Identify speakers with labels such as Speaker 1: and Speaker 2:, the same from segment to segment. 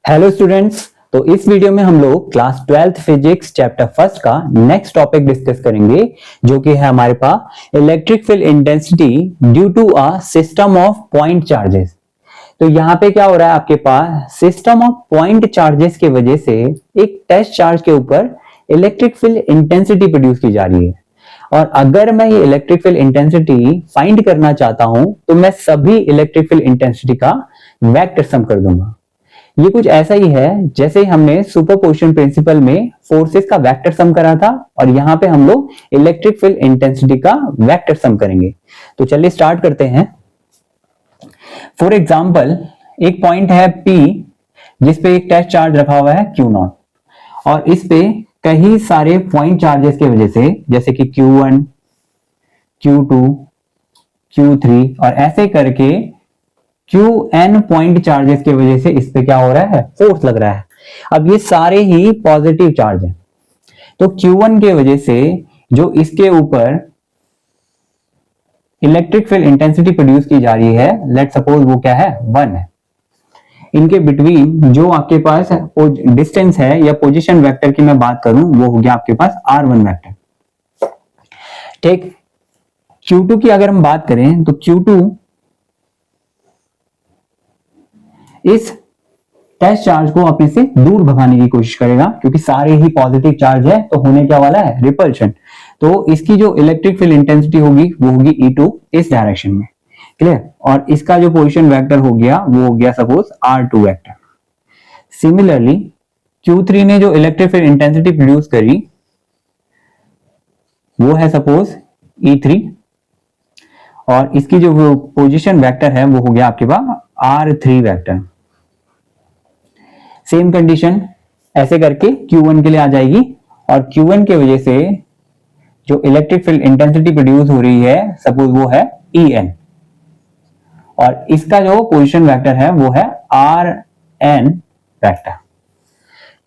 Speaker 1: Hello students. तो इस video में हम लोग class 12th physics chapter first का नेक्स्ट टॉपिक डिस्कस करेंगे, जो कि है हमारे पास electric field intensity due to a system of point charges. तो यहाँ पे क्या हो रहा है, आपके पास सिस्टम ऑफ पॉइंट चार्जेस के वजह से एक टेस्ट चार्ज के ऊपर इलेक्ट्रिक फील्ड इंटेंसिटी प्रोड्यूस की जा रही है। और अगर मैं ये इलेक्ट्रिक फील्ड इंटेंसिटी फाइंड करना चाहता हूं तो मैं सभी इलेक्ट्रिक फील्ड इंटेंसिटी का वेक्टर सम कर दूंगा। ये कुछ ऐसा ही है जैसे हमने सुपरपोजिशन प्रिंसिपल में फोर्सेस का वेक्टर सम करा था, और यहां पे हम लोग इलेक्ट्रिक फील्ड इंटेंसिटी का वेक्टर सम करेंगे। तो चलिए स्टार्ट करते हैं। फॉर एग्जांपल, एक पॉइंट है P जिसपे एक टेस्ट चार्ज रखा हुआ है Q0, और इस पे कई सारे पॉइंट चार्जेस की वजह से, जैसे कि Q1, Q2, Q3 और ऐसे करके Qn पॉइंट चार्जेस की वजह से इस पे क्या हो रहा है, फोर्स लग रहा है। अब ये सारे ही पॉजिटिव चार्ज हैं, तो Q1 के वजह से जो इसके ऊपर इलेक्ट्रिक फील्ड इंटेंसिटी प्रोड्यूस की जा रही है, लेट सपोज वो क्या है, 1 है। इनके बिटवीन जो आपके पास डिस्टेंस है या पोजीशन वेक्टर की मैं बात करूं, वो हो गया आपके पास R1 वेक्टर। ठीक, Q2 की अगर हम बात करें तो Q2 इस टेस्ट चार्ज को अपने से दूर भगाने की कोशिश करेगा, क्योंकि सारे ही पॉजिटिव चार्ज है, तो होने क्या वाला है, रिपल्शन। तो इसकी जो इलेक्ट्रिक फील्ड इंटेंसिटी होगी वो होगी E2 इस डायरेक्शन में, क्लियर। और इसका जो पोजीशन वेक्टर हो गया वो हो गया suppose R2 vector. Similarly Q3 ने जो इलेक्ट्रिक फील्ड इंटेंसिटी प्रोड्यूस करी वो है सपोज E3, और इसकी जो पोजीशन वेक्टर है वो हो गया आपके पास R3 वेक्टर। सेम कंडीशन ऐसे करके Q1 के लिए आ जाएगी, और Q1 के वजह से जो इलेक्ट्रिक फील्ड इंटेंसिटी प्रोड्यूस हो रही है सपोज वो है En, और इसका जो पोजीशन वेक्टर है वो है Rn वेक्टर।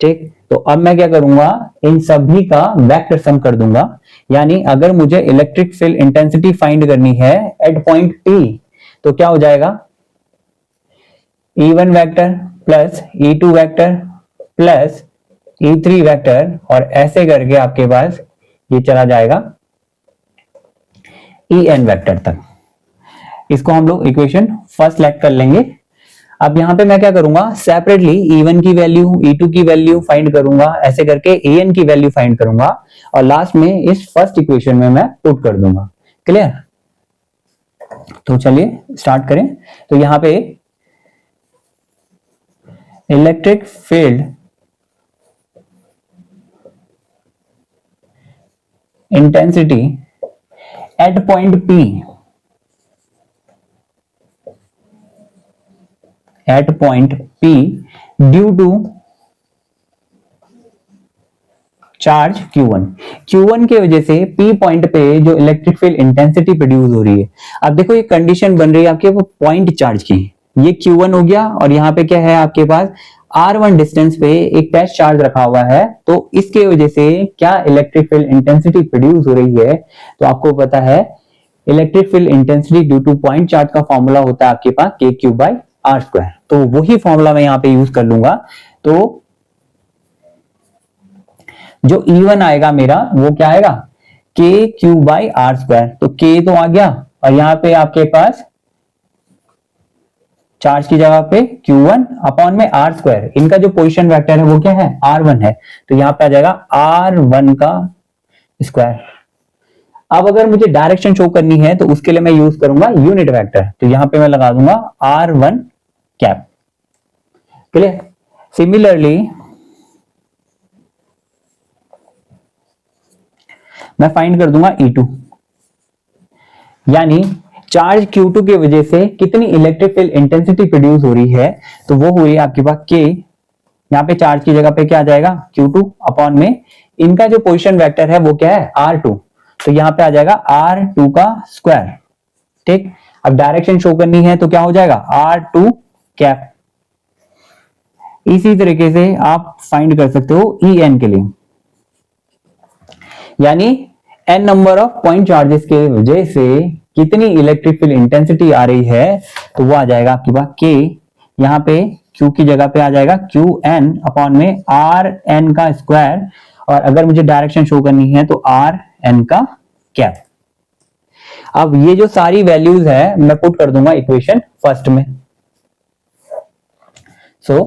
Speaker 1: ठीक, तो अब मैं क्या करूंगा, इन सभी का वेक्टर सम कर दूंगा। यानी अगर मुझे इलेक्ट्रिक फील्ड इंटेंसिटी फाइंड करनी है एट पॉइंट P, तो क्या हो जाएगा, E1 vector plus E2 vector plus E3 vector, और ऐसे करके आपके पास ये चला जाएगा En वेक्टर तक। इसको हम लोग इक्वेशन फर्स्ट सेलेक्ट कर लेंगे। अब यहां पे मैं क्या करूंगा, सेपरेटली E1 की वैल्यू, E2 की वैल्यू फाइंड करूंगा, ऐसे करके En की वैल्यू फाइंड करूंगा, और लास्ट में इस फर्स्ट इक्वेशन में मैं पुट कर दूंगा। क्लियर। तो चलिए स्टार्ट करें। तो यहां पे electric field intensity at point P, at point P due to charge Q1 के वजह से P पॉइंट पे जो इलेक्ट्रिक फील्ड इंटेंसिटी प्रोड्यूस हो रही है। अब देखो ये कंडीशन बन रही है आपके वो पॉइंट चार्ज की, ये Q1 हो गया, और यहाँ पे क्या है आपके पास R1 डिस्टेंस पे एक टेस्ट चार्ज रखा हुआ है, तो इसके वजह से क्या इलेक्ट्रिक फील्ड इंटेंसिटी प्रोड्यूस हो रही है। तो आपको पता है electric field intensity due two point charge का फॉर्मूला होता है आपके पास KQ/R², तो वही फॉर्मूला मैं यहाँ पे यूज कर लूंगा। तो जो E1 आएगा मेरा वो क्या आएगा, KQ/R²। तो K तो आ गया, और यहाँ पे आपके पास चार्ज की जगह पे Q1 अपॉन में R², इनका जो पोजीशन वेक्टर है वो क्या है, R1 है, तो यहाँ पे आ जाएगा R1 का स्क्वायर। अब अगर मुझे डायरेक्शन शो करनी है तो उसके लिए मैं यूज करूंगा यूनिट वेक्टर, तो यहां पे मैं लगा दूंगा R1 कैप। क्लियर। सिमिलरली मैं फाइंड कर दूंगा E2, यानी चार्ज Q2 की वजह से कितनी इलेक्ट्रिक फील्ड इंटेंसिटी प्रोड्यूस हो रही है, तो वो हो रही है आपके पास K, यहाँ पे चार्ज की जगह पे क्या आ जाएगा, Q2 अपॉन में इनका जो पोजीशन वेक्टर है वो क्या है, R2, तो यहाँ पे आ जाएगा R2 का स्क्वायर। ठीक, अब डायरेक्शन शो करनी है तो क्या हो जाएगा, R2 कैप। इसी तरीके से आप फाइंड कर सकते हो En के लिए, यानी n number of point charges के वजह से कितनी इलेक्ट्रिक फील्ड इंटेंसिटी आ रही है, तो वो आ जाएगा आपके पास K, यहाँ पे क्यू की जगह पे आ जाएगा क्यू एन अपॉन में आर एन का स्क्वायर, और अगर मुझे डायरेक्शन शो करनी है तो आर एन का कैप। अब ये जो सारी वैल्यूज है मैं पुट कर दूंगा इक्वेशन फर्स्ट में। So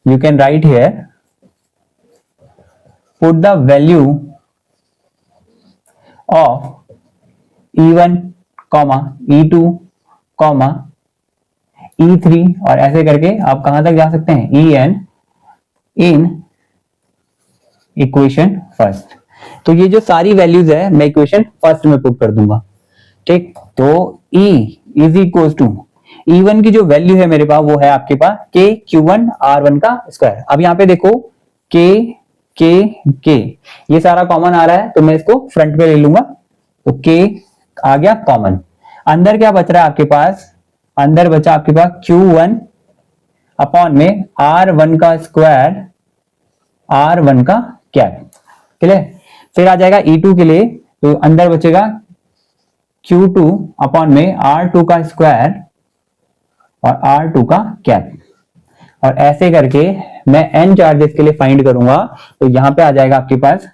Speaker 1: you can write here, put the value of E1, E2, E3 और ऐसे करके आप कहां तक जा सकते हैं, En इन इक्वेशन फर्स्ट। तो ये जो सारी वैल्यूज है मैं इक्वेशन फर्स्ट में पुट कर दूंगा, ठीक। तो E is equal to E1 की जो वैल्यू है मेरे पास वो है आपके पास K Q1 R1 का स्क्वायर। अब यहाँ पे देखो K K K ये सारा कॉमन आ रहा है तो मैं इसको फ्रंट पे ले लूंगा, तो K आ गया कॉमन। अंदर क्या बच रहा है आपके पास, अंदर बचा आपके पास Q1 अपॉन में R1 का स्क्वायर R1 का कैप, क्लियर। फिर आ जाएगा E2 के लिए, तो अंदर बचेगा Q2 अपॉन में R2 का स्क्वायर और R2 का कैप, और ऐसे करके मैं n चार्जेस के लिए फाइंड करूंगा, तो यहां पे आ जाएगा आपके पास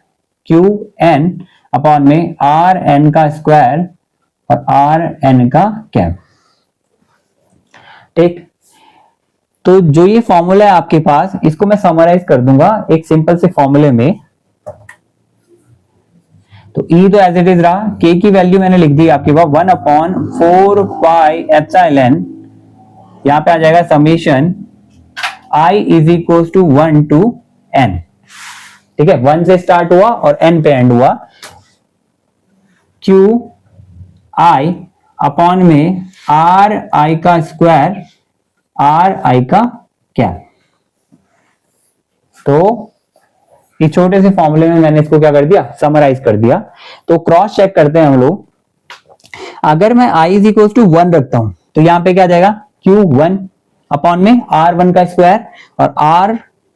Speaker 1: Qn अपॉन में Rn का स्क्वायर और Rn का कैप, ठीक। तो जो ये फॉर्मूला है आपके पास, इसको मैं समराइज कर दूंगा एक सिंपल से फॉर्मूले में। तो E तो एज इट इज रहा, K की वैल्यू मैंने लिख दी आपके पास 1/4 पाई एप्सिलॉन, यहां पे आ जाएगा summation I is equal to 1 to n, ठीक है। 1 से स्टार्ट हुआ और n पे एंड हुआ, Q I अपॉन में R I का स्क्वायर R I का कैप। तो इस छोटे से फॉर्मूले में मैंने इसको क्या कर दिया, समराइज कर दिया। तो क्रॉस चेक करते हैं हम लोग, अगर मैं I इज इक्वल टू 1 रखता हूं तो यहां पे क्या जाएगा Q1 अपॉन में R1 का स्क्वायर और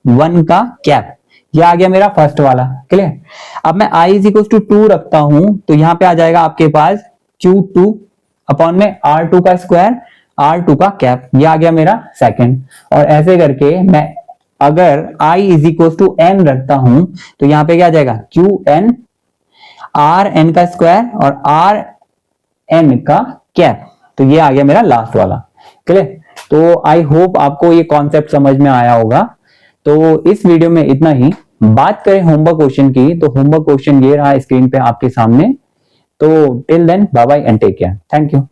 Speaker 1: R1 का कैप, ये आ गया मेरा फर्स्ट वाला, क्लियर। अब मैं I इज इक्वल टू 2 रखता हूं तो यहां पे आ जाएगा आपके पास Q2 अपॉन में R2 का स्क्वायर R2 का कैप, ये आ गया मेरा सेकंड। और ऐसे करके मैं अगर I is equal to n रखता हूं तो यहां पे क्या आ जाएगा Qn Rn का स्क्वायर और Rn का कैप, तो ये आ गया मेरा लास्ट वाला, क्लियर। तो आई होप आपको ये कॉन्सेप्ट समझ में आया होगा। तो इस वीडियो में इतना ही। बात करें होमवर्क क्वेश्चन की, तो होमवर्क क्वेश्चन ये रहा स्क्रीन पे आपके सामने। तो till then bye bye and take care, thank you.